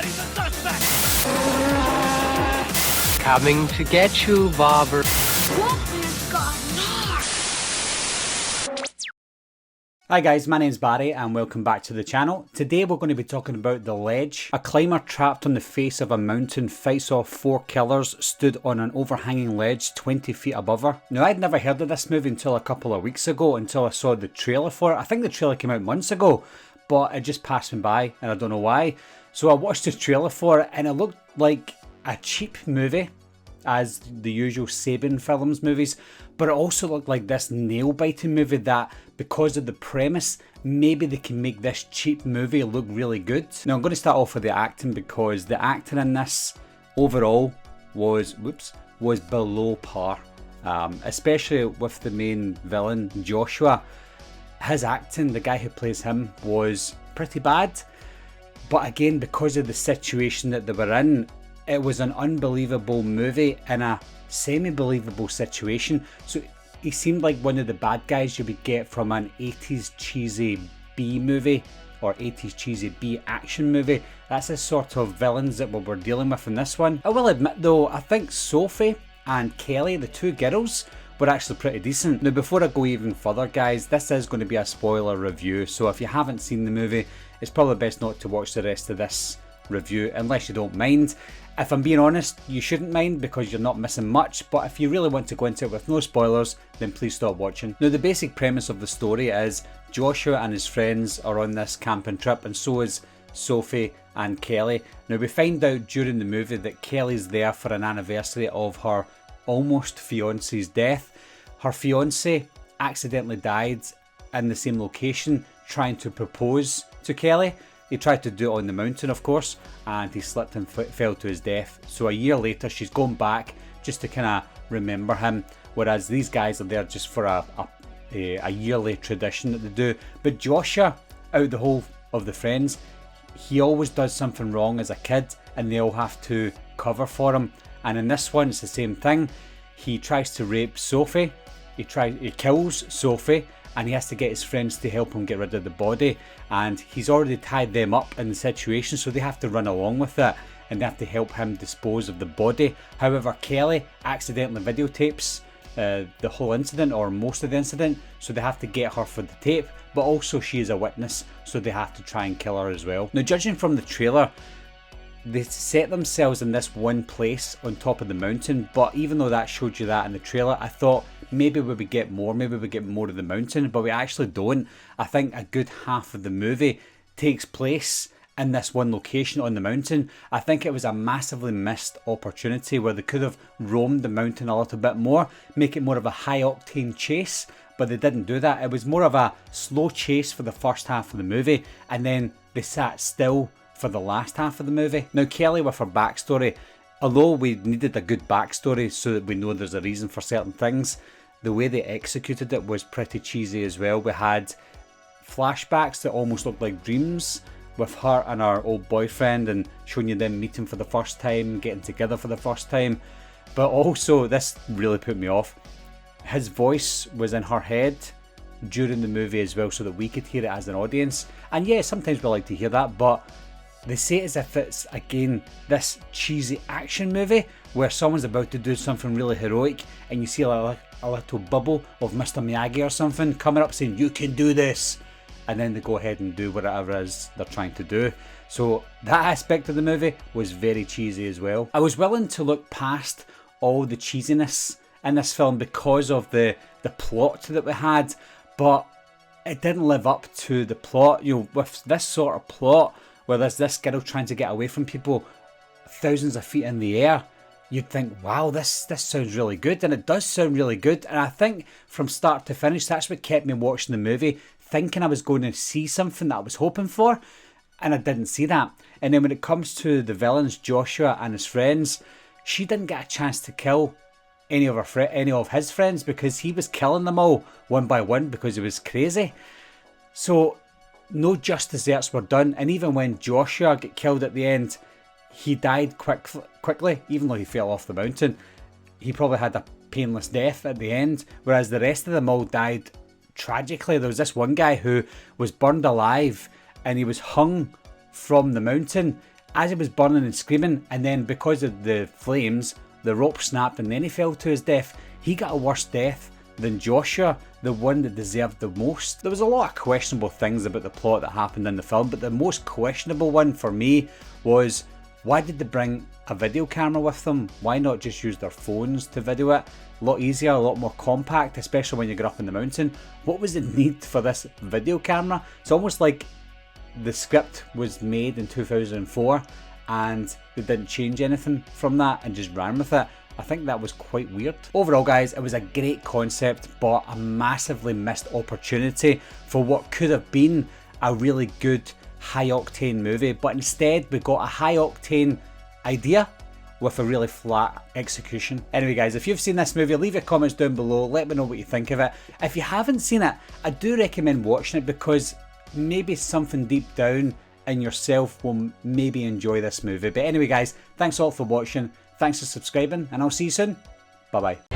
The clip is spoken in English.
Identifying the suspect! Coming to get you, Bobber. Hi guys, my name's Barry and welcome back to the channel. Today we're going to be talking about The Ledge. A climber trapped on the face of a mountain fights off 4 killers stood on an overhanging ledge 20 feet above her. Now I'd never heard of this movie until a couple of weeks ago, until I saw the trailer for it. I think the trailer came out months ago, but it just passed me by and I don't know why. So I watched the trailer for it and it looked like a cheap movie, as the usual Saban films movies, but it also looked like this nail-biting movie that, because of the premise, maybe they can make this cheap movie look really good. Now I'm going to start off with the acting, because the acting in this overall was below par, especially with the main villain Joshua. His acting, the guy who plays him, was pretty bad, but again, because of the situation that they were in, it was an unbelievable movie in a semi-believable situation. So he seemed like one of the bad guys you would get from an 80s cheesy B movie or 80s cheesy B action movie. That's the sort of villains that we were dealing with in this one. I will admit though, I think Sophie and Kelly, the 2 girls, were actually pretty decent. Now before I go even further guys, this is going to be a spoiler review, so if you haven't seen the movie, it's probably best not to watch the rest of this review unless you don't mind. If I'm being honest, you shouldn't mind because you're not missing much, but if you really want to go into it with no spoilers, then please stop watching. Now the basic premise of the story is Joshua and his friends are on this camping trip, and so is Sophie and Kelly. Now we find out during the movie that Kelly's there for an anniversary of her almost fiance's death. Her fiance accidentally died in the same location trying to propose to Kelly. He tried to do it on the mountain, of course, and he slipped and fell to his death. So a year later, she's gone back just to kind of remember him, whereas these guys are there just for a yearly tradition that they do. But Joshua, out of the whole of the friends, he always does something wrong as a kid, and they all have to cover for him. And in this one, it's the same thing. He tries to rape Sophie. He kills Sophie, and he has to get his friends to help him get rid of the body, and he's already tied them up in the situation, so they have to run along with it and they have to help him dispose of the body. However, Kelly accidentally videotapes the whole incident, or most of the incident, so they have to get her for the tape, but also she is a witness, so they have to try and kill her as well. Now judging from the trailer, they set themselves in this one place on top of the mountain, but even though that showed you that in the trailer, I thought maybe we would get more, maybe we get more of the mountain, but we actually don't. I think a good half of the movie takes place in this one location on the mountain. I think it was a massively missed opportunity where they could have roamed the mountain a little bit more, make it more of a high-octane chase, but they didn't do that. It was more of a slow chase for the first half of the movie, and then they sat still for the last half of the movie. Now Kelly, with her backstory, although we needed a good backstory so that we know there's a reason for certain things, the way they executed it was pretty cheesy as well. We had flashbacks that almost looked like dreams with her and her old boyfriend, and showing you them meeting for the first time, getting together for the first time. But also, this really put me off, his voice was in her head during the movie as well, so that we could hear it as an audience. And yeah, sometimes we like to hear that, but they say it as if it's, again, this cheesy action movie where someone's about to do something really heroic and you see a little bubble of Mr. Miyagi or something coming up saying, "You can do this," and then they go ahead and do whatever it is they're trying to do. So that aspect of the movie was very cheesy as well. I was willing to look past all the cheesiness in this film because of the plot that we had, but it didn't live up to the plot. You know, with this sort of plot, where there's this girl trying to get away from people thousands of feet in the air, you'd think, wow, this sounds really good, and it does sound really good. And I think from start to finish, that's what kept me watching the movie, thinking I was going to see something that I was hoping for, and I didn't see that. And then when it comes to the villains, Joshua and his friends, she didn't get a chance to kill any of his friends, because he was killing them all one by one because he was crazy. So no just desserts were done, and even when Joshua got killed at the end, he died quickly, even though he fell off the mountain. He probably had a painless death at the end, whereas the rest of them all died tragically. There was this one guy who was burned alive and he was hung from the mountain, as he was burning and screaming, and then because of the flames, the rope snapped and then he fell to his death. He got a worse death than Joshua, the one that deserved the most. There was a lot of questionable things about the plot that happened in the film, but the most questionable one for me was, why did they bring a video camera with them? Why not just use their phones to video it? A lot easier, a lot more compact, especially when you get up in the mountain. What was the need for this video camera? It's almost like the script was made in 2004 and they didn't change anything from that and just ran with it. I think that was quite weird. Overall guys, it was a great concept but a massively missed opportunity for what could have been a really good high-octane movie, but instead we got a high-octane idea with a really flat execution. Anyway guys, if you've seen this movie, leave your comments down below, let me know what you think of it. If you haven't seen it, I do recommend watching it because maybe something deep down in yourself will maybe enjoy this movie. But anyway guys, thanks all for watching, thanks for subscribing, and I'll see you soon. Bye bye.